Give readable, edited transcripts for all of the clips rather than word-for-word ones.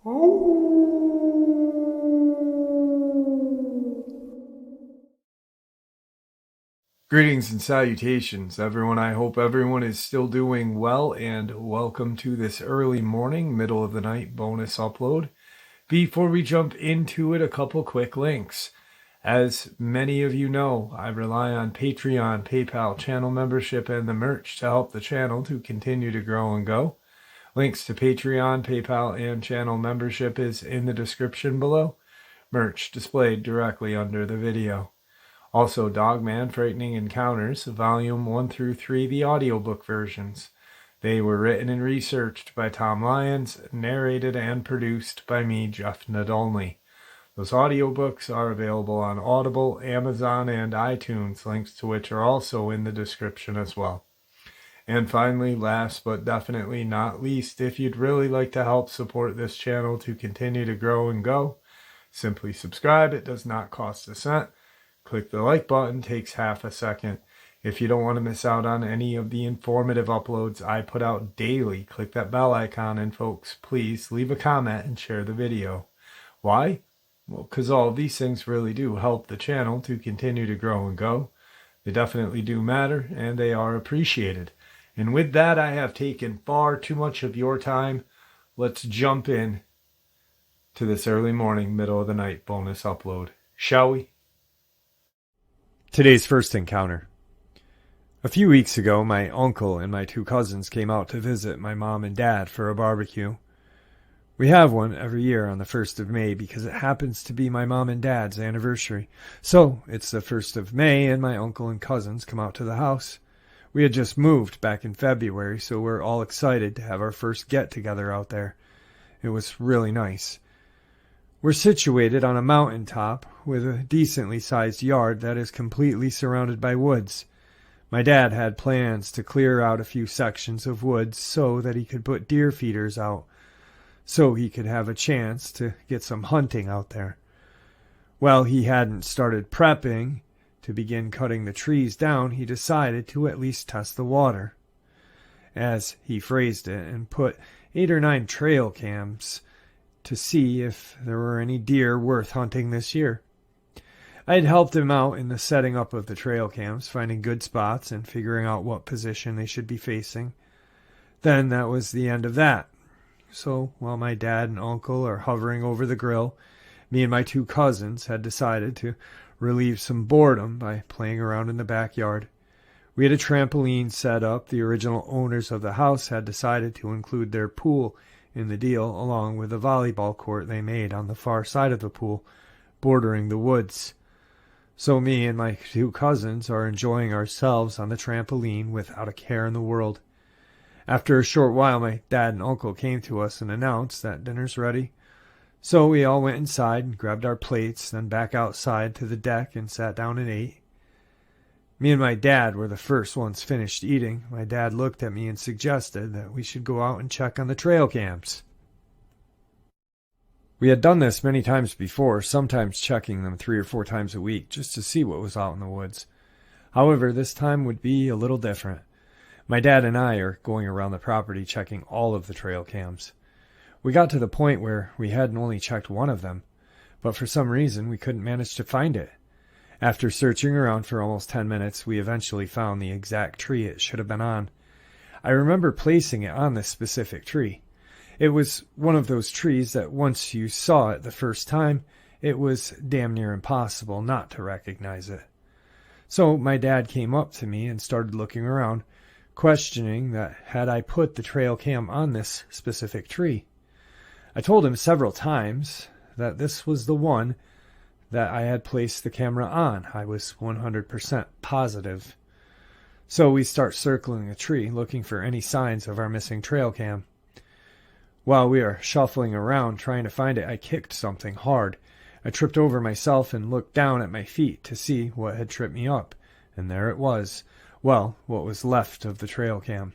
Greetings and salutations, everyone. I hope everyone is still doing well, and welcome to this early morning, middle of the night bonus upload. Before we jump into it, a couple quick links. As many of you know, I rely on Patreon, PayPal, channel membership, and the merch to help the channel to continue to grow and go. Links to Patreon, PayPal, and channel membership is in the description below. Merch displayed directly under the video. Also, Dogman Frightening Encounters, Volume 1 through 3, the audiobook versions. They were written and researched by Tom Lyons, narrated and produced by me, Jeff Nadolny. Those audiobooks are available on Audible, Amazon, and iTunes, links to which are also in the description as well. And finally, last but definitely not least, if you'd really like to help support this channel to continue to grow and go, simply subscribe. It does not cost a cent. Click the like button, takes half a second. If you don't want to miss out on any of the informative uploads I put out daily, click that bell icon, and folks, please leave a comment and share the video. Why? Well, because all of these things really do help the channel to continue to grow and go. They definitely do matter, and they are appreciated. And with that, I have taken far too much of your time. Let's jump in to this early morning, middle of the night bonus upload. Shall we? Today's first encounter. A few weeks ago, my uncle and my two cousins came out to visit my mom and dad for a barbecue. We have one every year on the 1st of May because it happens to be my mom and dad's anniversary. So it's the 1st of May and my uncle and cousins come out to the house. We had just moved back in February, so we're all excited to have our first get-together out there. It was really nice. We're situated on a mountaintop with a decently sized yard that is completely surrounded by woods. My dad had plans to clear out a few sections of woods so that he could put deer feeders out, so he could have a chance to get some hunting out there. Well, he hadn't started prepping to begin cutting the trees down. He decided to at least test the water, as he phrased it, and put 8 or 9 trail cams to see if there were any deer worth hunting this year. I had helped him out in the setting up of the trail cams, finding good spots and figuring out what position they should be facing. Then that was the end of that. So while my dad and uncle are hovering over the grill, me and my two cousins had decided to relieve some boredom by playing around in the backyard. We had a trampoline set up. The original owners of the house had decided to include their pool in the deal, along with a volleyball court they made on the far side of the pool, bordering the woods. So me and my two cousins are enjoying ourselves on the trampoline without a care in the world. After a short while, my dad and uncle came to us and announced that dinner's ready. So we all went inside and grabbed our plates, then back outside to the deck and sat down and ate. Me and my dad were the first ones finished eating. My dad looked at me and suggested that we should go out and check on the trail cams. We had done this many times before, sometimes checking them 3 or 4 times a week, just to see what was out in the woods. However, this time would be a little different. My dad and I are going around the property checking all of the trail cams. We got to the point where we hadn't only checked one of them, but for some reason we couldn't manage to find it. After searching around for almost 10 minutes, we eventually found the exact tree it should have been on. I remember placing it on this specific tree. It was one of those trees that once you saw it the first time, it was damn near impossible not to recognize it. So my dad came up to me and started looking around, questioning that had I put the trail cam on this specific tree. I told him several times that this was the one that I had placed the camera on. I was 100% positive. So we start circling the tree, looking for any signs of our missing trail cam. While we are shuffling around trying to find it, I kicked something hard. I tripped over myself and looked down at my feet to see what had tripped me up, and there it was. Well, what was left of the trail cam.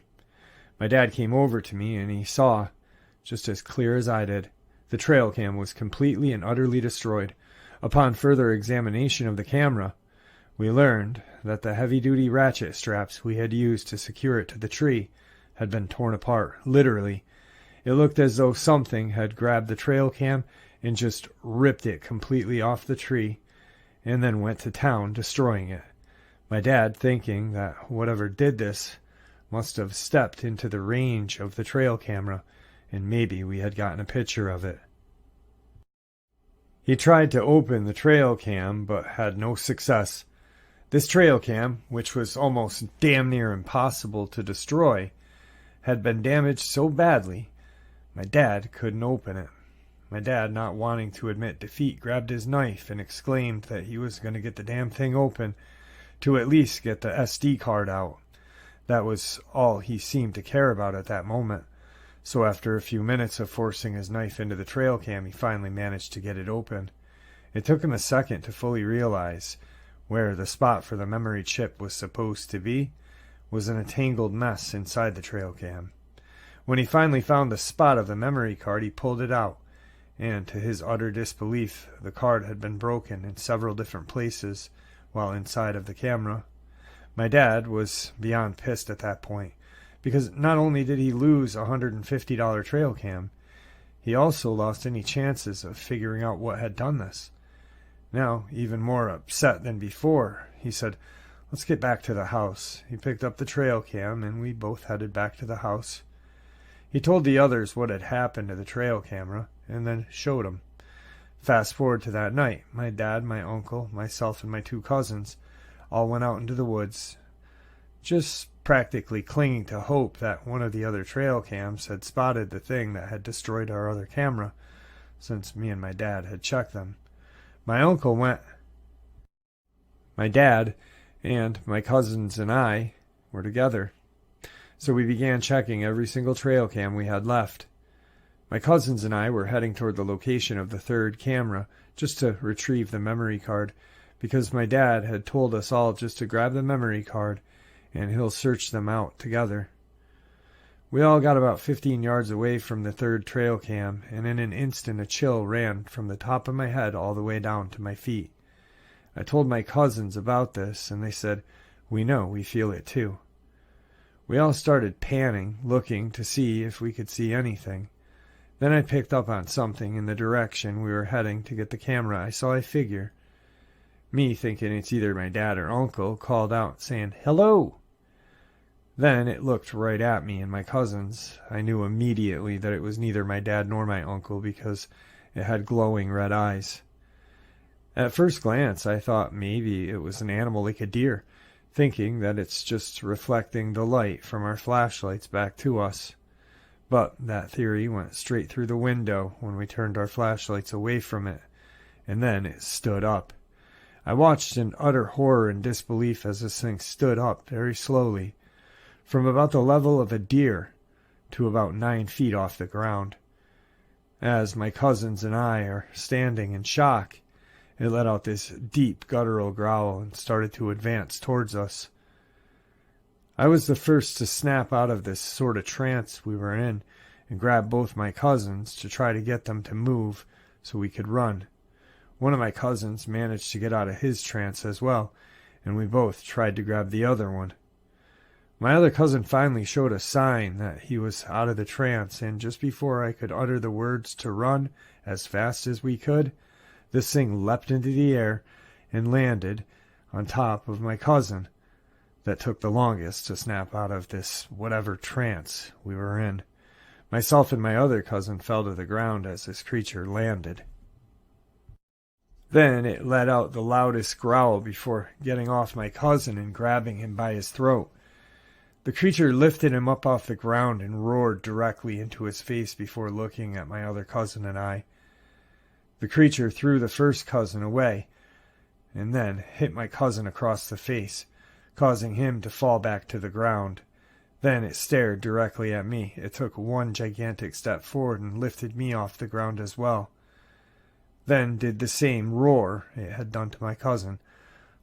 My dad came over to me and he saw, just as clear as I did, the trail cam was completely and utterly destroyed. Upon further examination of the camera, we learned that the heavy-duty ratchet straps we had used to secure it to the tree had been torn apart, literally, It looked as though something had grabbed the trail cam and just ripped it completely off the tree, and then went to town destroying it. My dad, thinking that whatever did this must have stepped into the range of the trail camera, and maybe we had gotten a picture of it. He tried to open the trail cam, but had no success. This trail cam, which was almost damn near impossible to destroy, had been damaged so badly, my dad couldn't open it. My dad, not wanting to admit defeat, grabbed his knife and exclaimed that he was going to get the damn thing open to at least get the SD card out. That was all he seemed to care about at that moment. So after a few minutes of forcing his knife into the trail cam, he finally managed to get it open. It took him a second to fully realize where the spot for the memory chip was supposed to be was in a tangled mess inside the trail cam. When he finally found the spot of the memory card, he pulled it out, and to his utter disbelief, the card had been broken in several different places while inside of the camera. My dad was beyond pissed at that point, because not only did he lose a $150 trail cam, he also lost any chances of figuring out what had done this. Now, even more upset than before, he said, "Let's get back to the house." He picked up the trail cam, and we both headed back to the house. He told the others what had happened to the trail camera, and then showed them. Fast forward to that night, my dad, my uncle, myself, and my two cousins all went out into the woods, just practically clinging to hope that one of the other trail cams had spotted the thing that had destroyed our other camera, since me and my dad had checked them. My dad and my cousins and I were together, so we began checking every single trail cam we had left. My cousins and I were heading toward the location of the third camera just to retrieve the memory card, because my dad had told us all just to grab the memory card and he'll search them out together. We all got about 15 yards away from the third trail cam, and in an instant a chill ran from the top of my head all the way down to my feet. I told my cousins about this, and they said, "We know, we feel it too." We all started panning, looking to see if we could see anything. Then I picked up on something in the direction we were heading to get the camera. I saw a figure. Me, thinking it's either my dad or uncle, called out, saying, "Hello!" Then it looked right at me and my cousins. I knew immediately that it was neither my dad nor my uncle because it had glowing red eyes. At first glance, I thought maybe it was an animal like a deer, thinking that it's just reflecting the light from our flashlights back to us. But that theory went straight through the window when we turned our flashlights away from it, and then it stood up. I watched in utter horror and disbelief as this thing stood up very slowly, from about the level of a deer to about 9 feet off the ground. As my cousins and I are standing in shock, it let out this deep guttural growl and started to advance towards us. I was the first to snap out of this sort of trance we were in and grab both my cousins to try to get them to move so we could run. One of my cousins managed to get out of his trance as well, and we both tried to grab the other one. My other cousin finally showed a sign that he was out of the trance, and just before I could utter the words to run as fast as we could, this thing leapt into the air and landed on top of my cousin. That took the longest to snap out of this whatever trance we were in. Myself and my other cousin fell to the ground as this creature landed. Then it let out the loudest growl before getting off my cousin and grabbing him by his throat. The creature lifted him up off the ground and roared directly into his face before looking at my other cousin and I. The creature threw the first cousin away, and then hit my cousin across the face, causing him to fall back to the ground. Then it stared directly at me. It took one gigantic step forward and lifted me off the ground as well. Then did the same roar it had done to my cousin,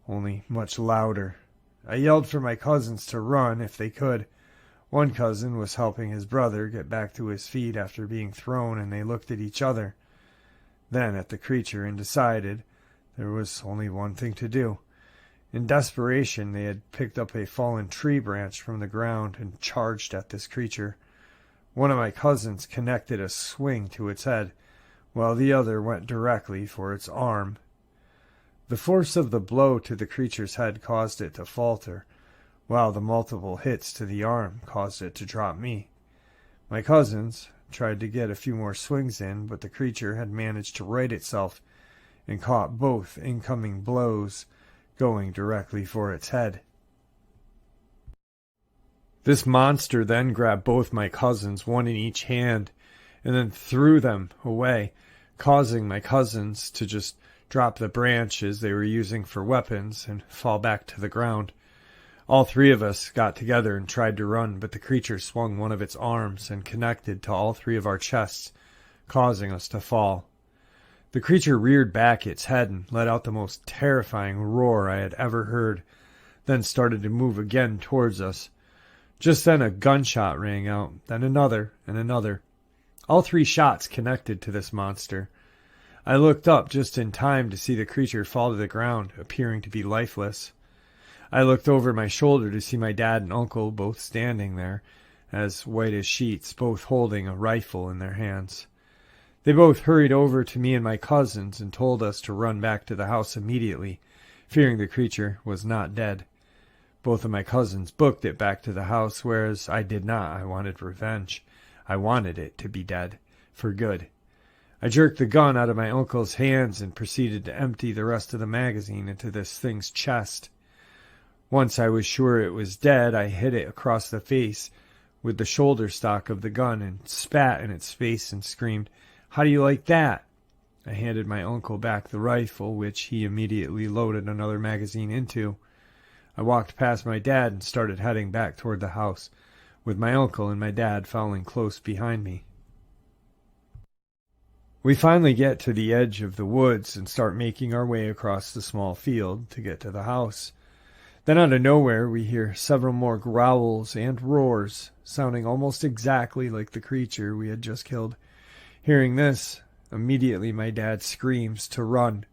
only much louder. I yelled for my cousins to run if they could. One cousin was helping his brother get back to his feet after being thrown, and they looked at each other, then at the creature, and decided there was only one thing to do. In desperation, they had picked up a fallen tree branch from the ground and charged at this creature. One of my cousins connected a swing to its head, while the other went directly for its arm. The force of the blow to the creature's head caused it to falter, while the multiple hits to the arm caused it to drop me. My cousins tried to get a few more swings in, but the creature had managed to right itself and caught both incoming blows going directly for its head. This monster then grabbed both my cousins, one in each hand, and then threw them away, causing my cousins to just drop the branches they were using for weapons and fall back to the ground. All three of us got together and tried to run, but the creature swung one of its arms and connected to all three of our chests, causing us to fall. The creature reared back its head and let out the most terrifying roar I had ever heard, then started to move again towards us. Just then a gunshot rang out, then another and another. All three shots connected to this monster. I looked up just in time to see the creature fall to the ground, appearing to be lifeless. I looked over my shoulder to see my dad and uncle both standing there, as white as sheets, both holding a rifle in their hands. They both hurried over to me and my cousins and told us to run back to the house immediately, fearing the creature was not dead. Both of my cousins booked it back to the house, whereas I did not. I wanted revenge. I wanted it to be dead, for good. I jerked the gun out of my uncle's hands and proceeded to empty the rest of the magazine into this thing's chest. Once I was sure it was dead, I hit it across the face with the shoulder stock of the gun and spat in its face and screamed, "How do you like that?" I handed my uncle back the rifle, which he immediately loaded another magazine into. I walked past my dad and started heading back toward the house, with my uncle and my dad following close behind me. We finally get to the edge of the woods and start making our way across the small field to get to the house. Then out of nowhere we hear several more growls and roars, sounding almost exactly like the creature we had just killed. Hearing this, immediately my dad screams to run.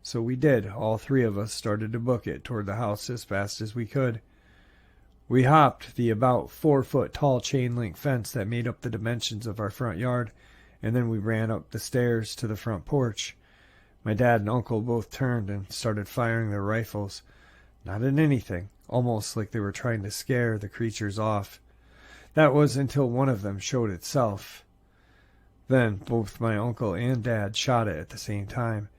So we did. All three of us started to book it toward the house as fast as we could. We hopped the about 4-foot-tall chain-link fence that made up the dimensions of our front yard, and then we ran up the stairs to the front porch. My dad and uncle both turned and started firing their rifles. Not at anything, almost like they were trying to scare the creatures off. That was until one of them showed itself. Then both my uncle and dad shot it at the same time.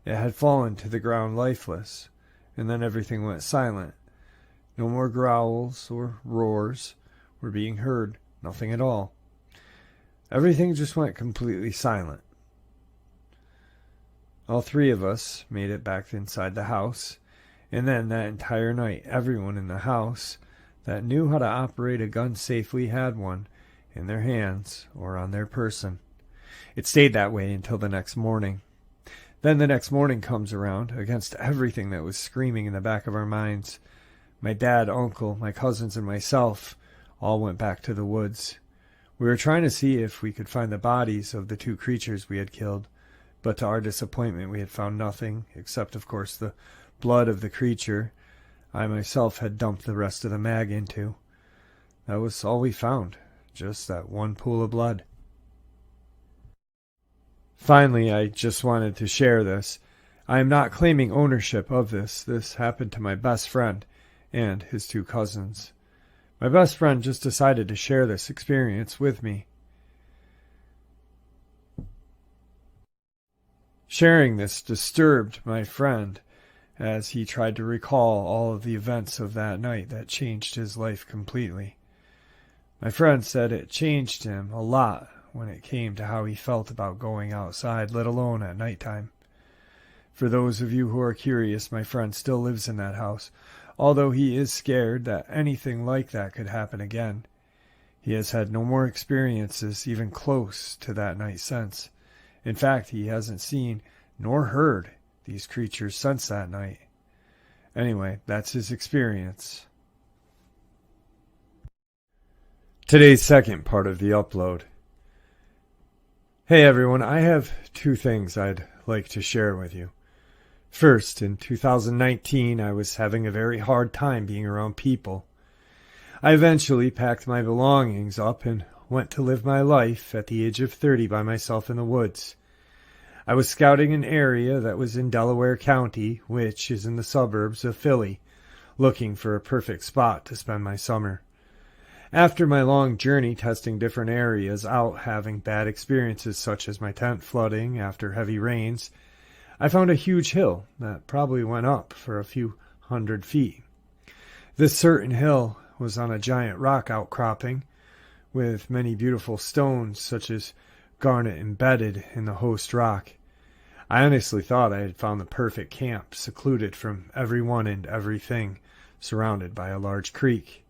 It had fallen to the ground lifeless, and then everything went silent. No more growls or roars were being heard, nothing at all. Everything just went completely silent. All three of us made it back inside the house, and then that entire night everyone in the house that knew how to operate a gun safely had one in their hands or on their person. It stayed that way until the next morning. Then the next morning comes around, against everything that was screaming in the back of our minds. My dad, uncle, my cousins, and myself all went back to the woods. We were trying to see if we could find the bodies of the two creatures we had killed, but to our disappointment we had found nothing, except, of course, the blood of the creature I myself had dumped the rest of the mag into. That was all we found, just that one pool of blood. Finally, I just wanted to share this. I am not claiming ownership of this. This happened to my best friend and his two cousins. My best friend just decided to share this experience with me. Sharing this disturbed my friend as he tried to recall all of the events of that night that changed his life completely. My friend said it changed him a lot when it came to how he felt about going outside, let alone at nighttime. For those of you who are curious, my friend still lives in that house, although he is scared that anything like that could happen again. He has had no more experiences even close to that night since. In fact, he hasn't seen nor heard these creatures since that night. Anyway, that's his experience. Today's second part of the upload. Hey everyone, I have two things I'd like to share with you. First, in 2019, I was having a very hard time being around people. I eventually packed my belongings up and went to live my life at the age of 30 by myself in the woods. I was scouting an area that was in Delaware County, which is in the suburbs of Philly, looking for a perfect spot to spend my summer. After my long journey testing different areas out, having bad experiences such as my tent flooding after heavy rains, I found a huge hill that probably went up for a few 100 feet. This certain hill was on a giant rock outcropping with many beautiful stones such as garnet embedded in the host rock. I honestly thought I had found the perfect camp, secluded from everyone and everything, surrounded by a large creek.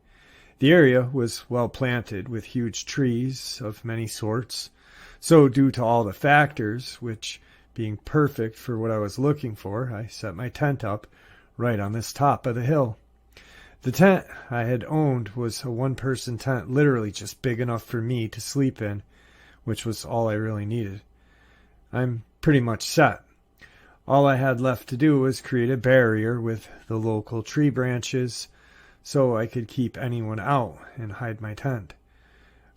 The area was well planted with huge trees of many sorts, so due to all the factors, which being perfect for what I was looking for, I set my tent up right on this top of the hill. The tent I had owned was a one-person tent, literally just big enough for me to sleep in, which was all I really needed. I'm pretty much set. All I had left to do was create a barrier with the local tree branches so I could keep anyone out and hide my tent.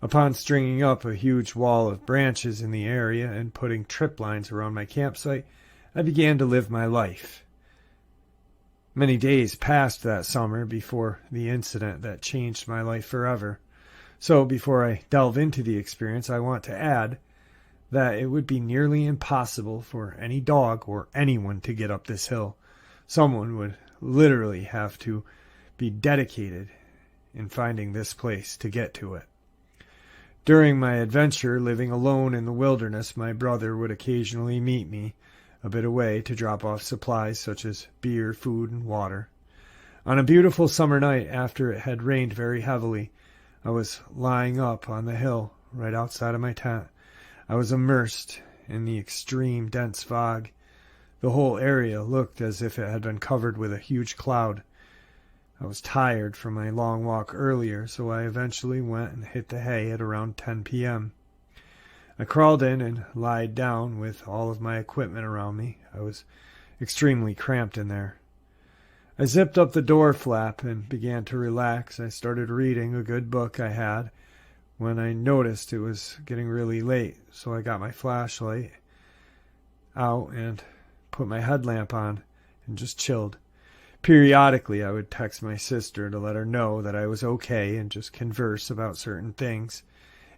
Upon stringing up a huge wall of branches in the area and putting trip lines around my campsite, I began to live my life. Many days passed that summer before the incident that changed my life forever. So before I delve into the experience, I want to add that it would be nearly impossible for any dog or anyone to get up this hill. Someone would literally have to be dedicated in finding this place to get to it. During my adventure living alone in the wilderness, my brother would occasionally meet me a bit away to drop off supplies such as beer, food, and water. On a beautiful summer night after it had rained very heavily, I was lying up on the hill right outside of my tent. I was immersed in the extreme dense fog. The whole area looked as if it had been covered with a huge cloud. I was tired from my long walk earlier, so I eventually went and hit the hay at around 10 p.m. I crawled in and lied down with all of my equipment around me. I was extremely cramped in there. I zipped up the door flap and began to relax. I started reading a good book I had when I noticed it was getting really late, so I got my flashlight out and put my headlamp on and just chilled. Periodically, I would text my sister to let her know that I was okay and just converse about certain things.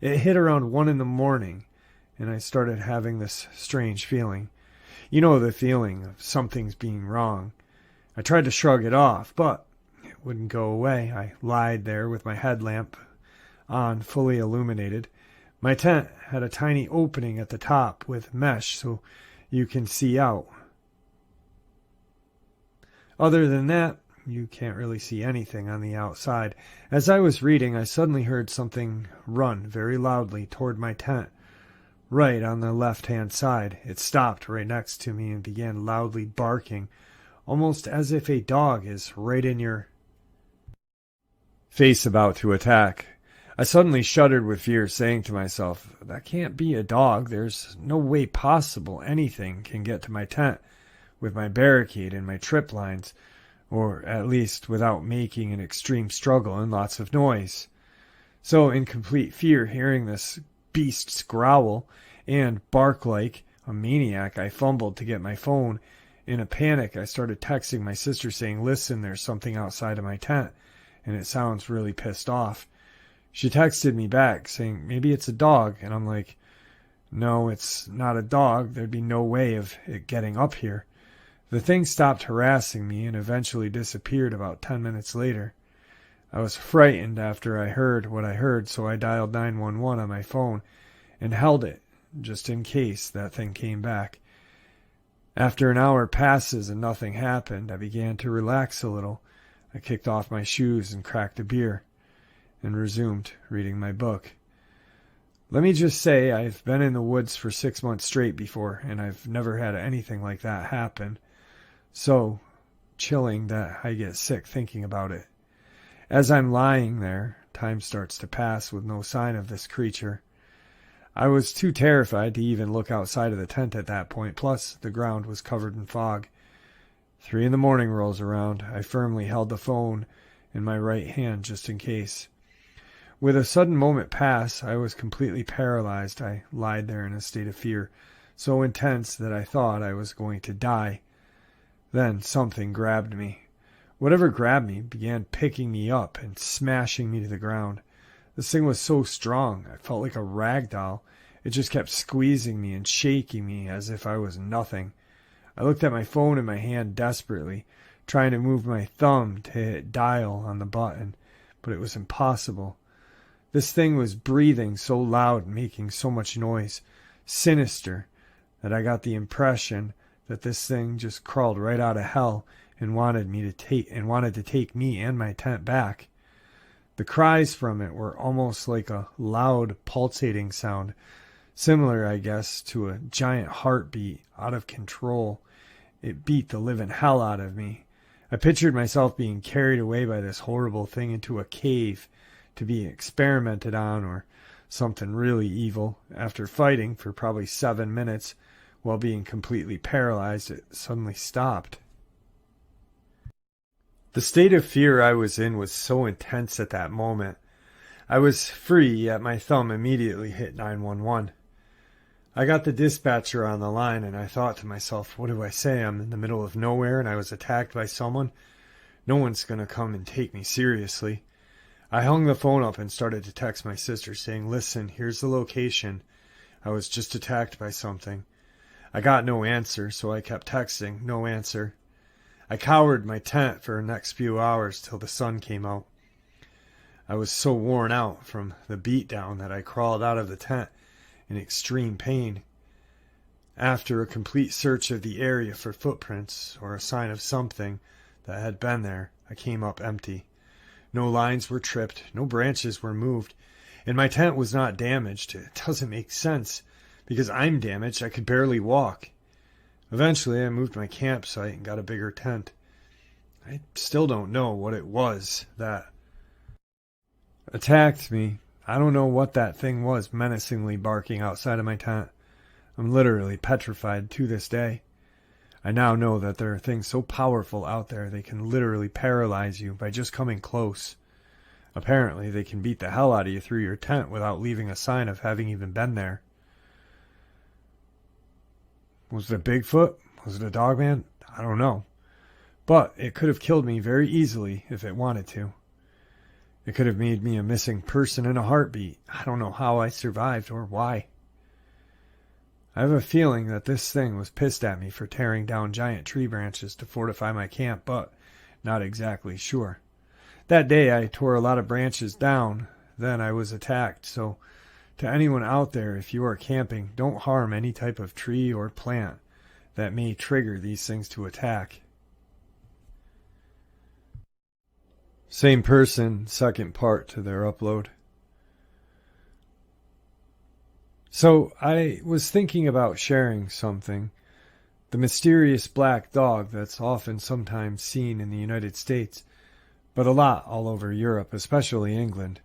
It hit around 1 in the morning, and I started having this strange feeling. You know, the feeling of something's being wrong. I tried to shrug it off, but it wouldn't go away. I lied there with my headlamp on, fully illuminated. My tent had a tiny opening at the top with mesh so you can see out. Other than that, you can't really see anything on the outside. As I was reading, I suddenly heard something run very loudly toward my tent, right on the left-hand side. It stopped right next to me and began loudly barking, almost as if a dog is right in your face about to attack. I suddenly shuddered with fear, saying to myself, that can't be a dog. There's no way possible anything can get to my tent with my barricade and my trip lines, or at least without making an extreme struggle and lots of noise. So in complete fear, hearing this beast's growl and bark like a maniac, I fumbled to get my phone. In a panic, I started texting my sister saying, listen, there's something outside of my tent, and it sounds really pissed off. She texted me back saying, maybe it's a dog, and I'm like, no, it's not a dog. There'd be no way of it getting up here. The thing stopped harassing me and eventually disappeared about 10 minutes later. I was frightened after I heard what I heard, so I dialed 911 on my phone and held it just in case that thing came back. After an hour passes and nothing happened, I began to relax a little. I kicked off my shoes and cracked a beer and resumed reading my book. Let me just say I've been in the woods for 6 months straight before, and I've never had anything like that happen. So chilling that I get sick thinking about it. As I'm lying there, time starts to pass with no sign of this creature. I was too terrified to even look outside of the tent at that point, plus the ground was covered in fog. 3 in the morning rolls around. I firmly held the phone in my right hand just in case. With a sudden moment pass, I was completely paralyzed. I lied there in a state of fear, so intense that I thought I was going to die. Then something grabbed me. Whatever grabbed me began picking me up and smashing me to the ground. This thing was so strong, I felt like a rag doll. It just kept squeezing me and shaking me as if I was nothing. I looked at my phone in my hand desperately, trying to move my thumb to hit dial on the button, but it was impossible. This thing was breathing so loud and making so much noise, sinister, that I got the impression that this thing just crawled right out of hell and wanted to take me and my tent back. The cries from it were almost like a loud pulsating sound, similar, I guess, to a giant heartbeat out of control. It beat the living hell out of me. I pictured myself being carried away by this horrible thing into a cave to be experimented on or something really evil. After fighting for probably 7 minutes while being completely paralyzed, it suddenly stopped. The state of fear I was in was so intense at that moment. I was free, yet my thumb immediately hit 911. I got the dispatcher on the line, and I thought to myself, what do I say? I'm in the middle of nowhere, and I was attacked by someone. No one's going to come and take me seriously. I hung the phone up and started to text my sister, saying, listen, here's the location. I was just attacked by something. I got no answer, so I kept texting, no answer. I cowered my tent for the next few hours till the sun came out. I was so worn out from the beatdown that I crawled out of the tent in extreme pain. After a complete search of the area for footprints or a sign of something that had been there, I came up empty. No lines were tripped, no branches were moved, and my tent was not damaged. It doesn't make sense. Because I'm damaged, I could barely walk. Eventually, I moved my campsite and got a bigger tent. I still don't know what it was that attacked me. I don't know what that thing was menacingly barking outside of my tent. I'm literally petrified to this day. I now know that there are things so powerful out there they can literally paralyze you by just coming close. Apparently, they can beat the hell out of you through your tent without leaving a sign of having even been there. Was it a Bigfoot? Was it a Dogman? I don't know. But it could have killed me very easily if it wanted to. It could have made me a missing person in a heartbeat. I don't know how I survived or why. I have a feeling that this thing was pissed at me for tearing down giant tree branches to fortify my camp, but not exactly sure. That day I tore a lot of branches down. Then I was attacked, so to anyone out there, if you are camping, don't harm any type of tree or plant that may trigger these things to attack. Same person, second part to their upload. So I was thinking about sharing something. The mysterious black dog that's often sometimes seen in the United States, but a lot all over Europe, especially England.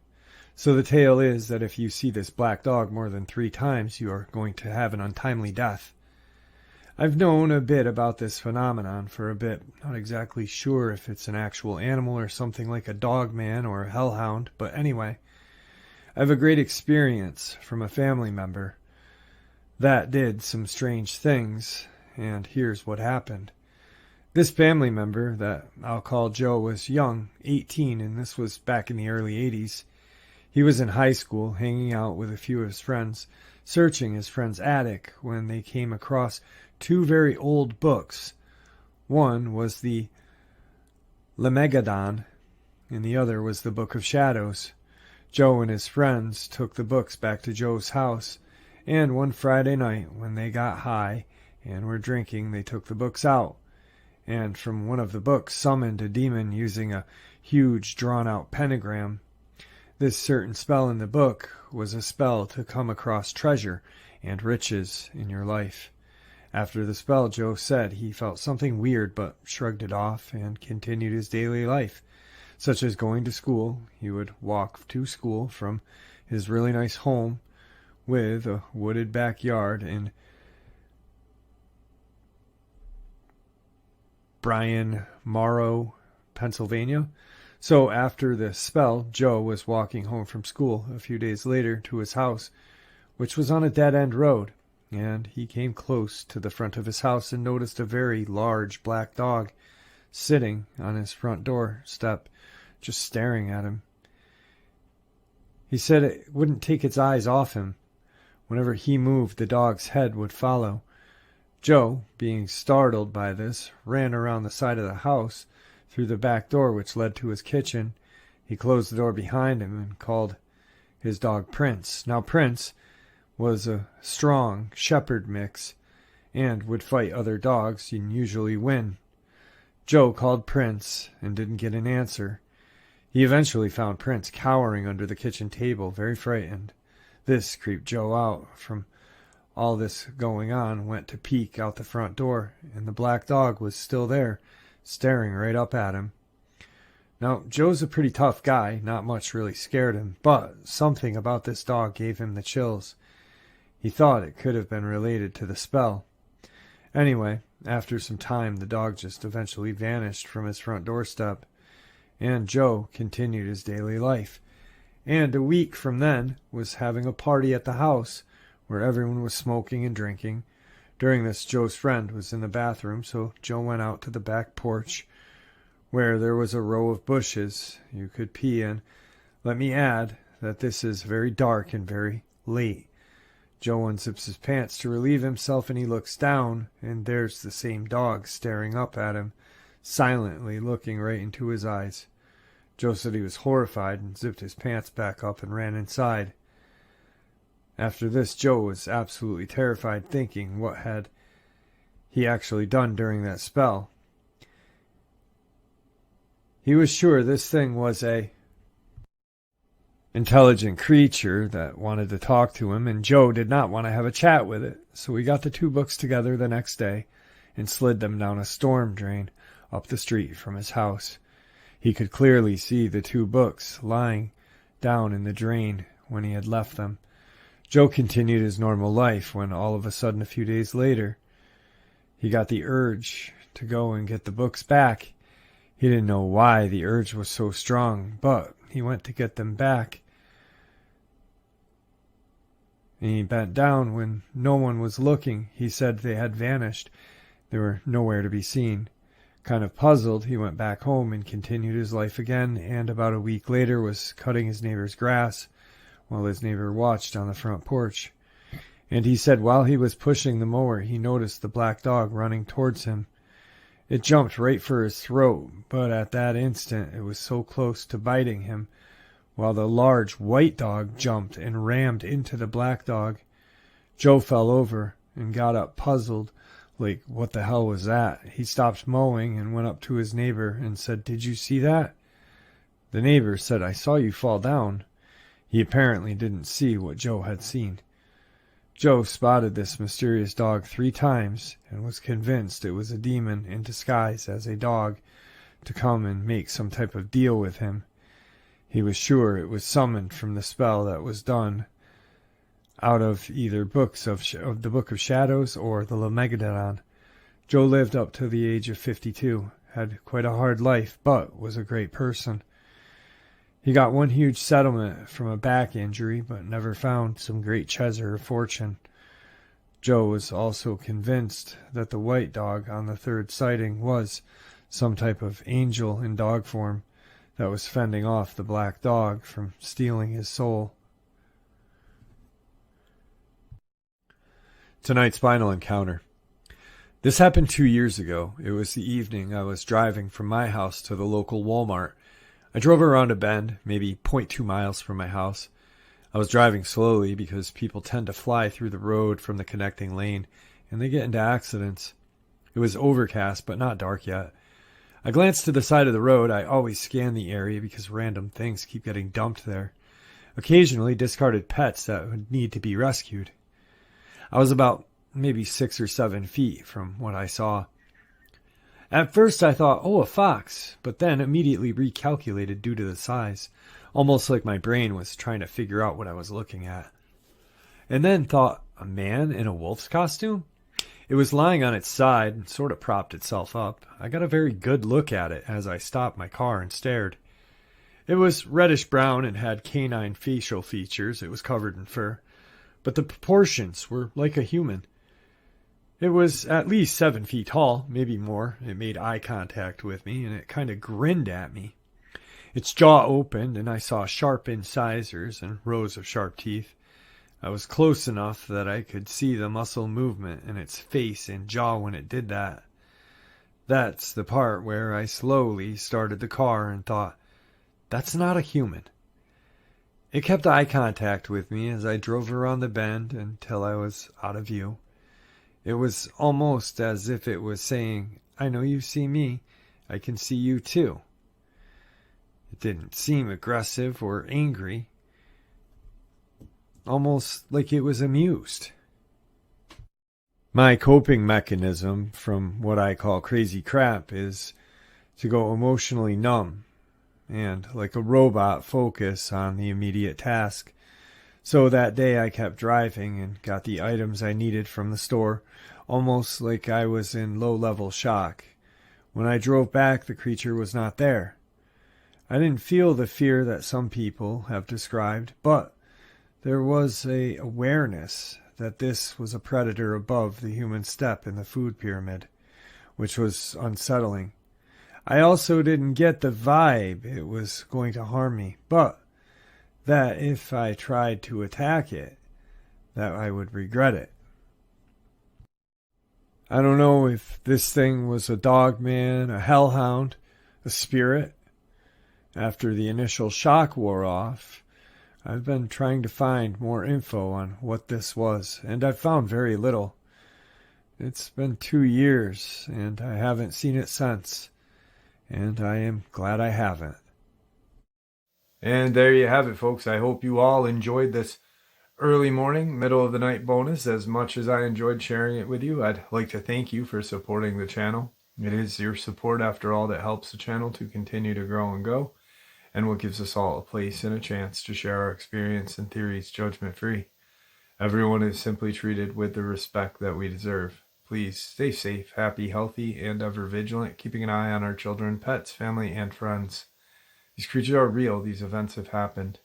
So the tale is that if you see this black dog more than 3 times, you are going to have an untimely death. I've known a bit about this phenomenon for a bit. Not exactly sure if it's an actual animal or something like a dogman or a hellhound, but anyway, I have a great experience from a family member that did some strange things, and here's what happened. This family member that I'll call Joe was young, 18, and this was back in the early 80s. He was in high school, hanging out with a few of his friends, searching his friend's attic when they came across 2 very old books. One was the Lemegadon, and the other was the Book of Shadows. Joe and his friends took the books back to Joe's house, and one Friday night when they got high and were drinking, they took the books out, and from one of the books summoned a demon using a huge drawn-out pentagram. This certain spell in the book was a spell to come across treasure and riches in your life. After the spell, Joe said he felt something weird but shrugged it off and continued his daily life, such as going to school. He would walk to school from his really nice home with a wooded backyard in Bryan Morrow, Pennsylvania. So after the spell, Joe was walking home from school a few days later to his house, which was on a dead-end road, and he came close to the front of his house and noticed a very large black dog sitting on his front door step, just staring at him. He said it wouldn't take its eyes off him. Whenever he moved, the dog's head would follow. Joe, being startled by this, ran around the side of the house through the back door which led to his kitchen. He closed the door behind him and called his dog Prince. Now Prince was a strong shepherd mix and would fight other dogs and usually win. Joe called Prince and didn't get an answer. He eventually found Prince cowering under the kitchen table, very frightened. This creeped Joe out. From all this going on, went to peek out the front door, and the black dog was still there, staring right up at him. Now, Joe's a pretty tough guy, not much really scared him, but something about this dog gave him the chills. He thought it could have been related to the spell. Anyway, after some time, the dog just eventually vanished from his front doorstep, and Joe continued his daily life. And a week from then was having a party at the house where everyone was smoking and drinking. During this, Joe's friend was in the bathroom, so Joe went out to the back porch where there was a row of bushes you could pee in. Let me add that this is very dark and very late. Joe unzips his pants to relieve himself, and he looks down, and there's the same dog staring up at him, silently looking right into his eyes. Joe said he was horrified and zipped his pants back up and ran inside. After this, Joe was absolutely terrified, thinking what had he actually done during that spell. He was sure this thing was a intelligent creature that wanted to talk to him, and Joe did not want to have a chat with it. So we got the two books together the next day and slid them down a storm drain up the street from his house. He could clearly see the two books lying down in the drain when he had left them. Joe continued his normal life when all of a sudden, a few days later, he got the urge to go and get the books back. He didn't know why the urge was so strong, but he went to get them back. And he bent down when no one was looking. He said they had vanished. They were nowhere to be seen. Kind of puzzled, he went back home and continued his life again, and about a week later was cutting his neighbor's grass while his neighbor watched on the front porch. And he said while he was pushing the mower, he noticed the black dog running towards him. It jumped right for his throat, but at that instant it was so close to biting him, while the large white dog jumped and rammed into the black dog. Joe fell over and got up puzzled, like what the hell was that? He stopped mowing and went up to his neighbor and said, "Did you see that?" The neighbor said, "I saw you fall down." He apparently didn't see what Joe had seen. Joe spotted this mysterious dog 3 times and was convinced it was a demon in disguise as a dog to come and make some type of deal with him. He was sure it was summoned from the spell that was done out of either books of the Book of Shadows or the Lemegeddon. Joe lived up to the age of 52, had quite a hard life, but was a great person. He got one huge settlement from a back injury, but never found some great treasure or fortune. Joe was also convinced that the white dog on the 3rd sighting was some type of angel in dog form that was fending off the black dog from stealing his soul. Tonight's final encounter. This happened 2 years ago. It was the evening I was driving from my house to the local Walmart. I drove around a bend, maybe 0.2 miles from my house. I was driving slowly because people tend to fly through the road from the connecting lane, and they get into accidents. It was overcast, but not dark yet. I glanced to the side of the road. I always scan the area because random things keep getting dumped there. Occasionally discarded pets that would need to be rescued. I was about maybe 6 or 7 feet from what I saw. At first I thought, oh, a fox, but then immediately recalculated due to the size, almost like my brain was trying to figure out what I was looking at. And then thought, a man in a wolf's costume? It was lying on its side and sort of propped itself up. I got a very good look at it as I stopped my car and stared. It was reddish-brown and had canine facial features. It was covered in fur, but the proportions were like a human. It was at least 7 feet tall, maybe more. It made eye contact with me, and it kind of grinned at me. Its jaw opened, and I saw sharp incisors and rows of sharp teeth. I was close enough that I could see the muscle movement in its face and jaw when it did that. That's the part where I slowly started the car and thought, that's not a human. It kept eye contact with me as I drove around the bend until I was out of view. It was almost as if it was saying, I know you see me, I can see you too. It didn't seem aggressive or angry, almost like it was amused. My coping mechanism from what I call crazy crap is to go emotionally numb and, like a robot, focus on the immediate task. So that day I kept driving and got the items I needed from the store, almost like I was in low-level shock. When I drove back, the creature was not there. I didn't feel the fear that some people have described, but there was a awareness that this was a predator above the human step in the food pyramid, which was unsettling. I also didn't get the vibe it was going to harm me, but that if I tried to attack it, that I would regret it. I don't know if this thing was a dogman, a hellhound, a spirit. After the initial shock wore off, I've been trying to find more info on what this was, and I've found very little. It's been 2 years, and I haven't seen it since, and I am glad I haven't. And there you have it, folks. I hope you all enjoyed this early morning, middle of the night bonus as much as I enjoyed sharing it with you. I'd like to thank you for supporting the channel. It is your support, after all, that helps the channel to continue to grow and go, and what gives us all a place and a chance to share our experience and theories judgment-free. Everyone is simply treated with the respect that we deserve. Please stay safe, happy, healthy, and ever vigilant, keeping an eye on our children, pets, family, and friends. These creatures are real. These events have happened.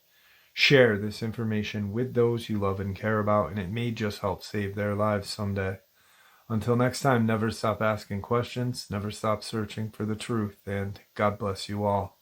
Share this information with those you love and care about, and it may just help save their lives someday. Until next time, never stop asking questions, never stop searching for the truth, and God bless you all.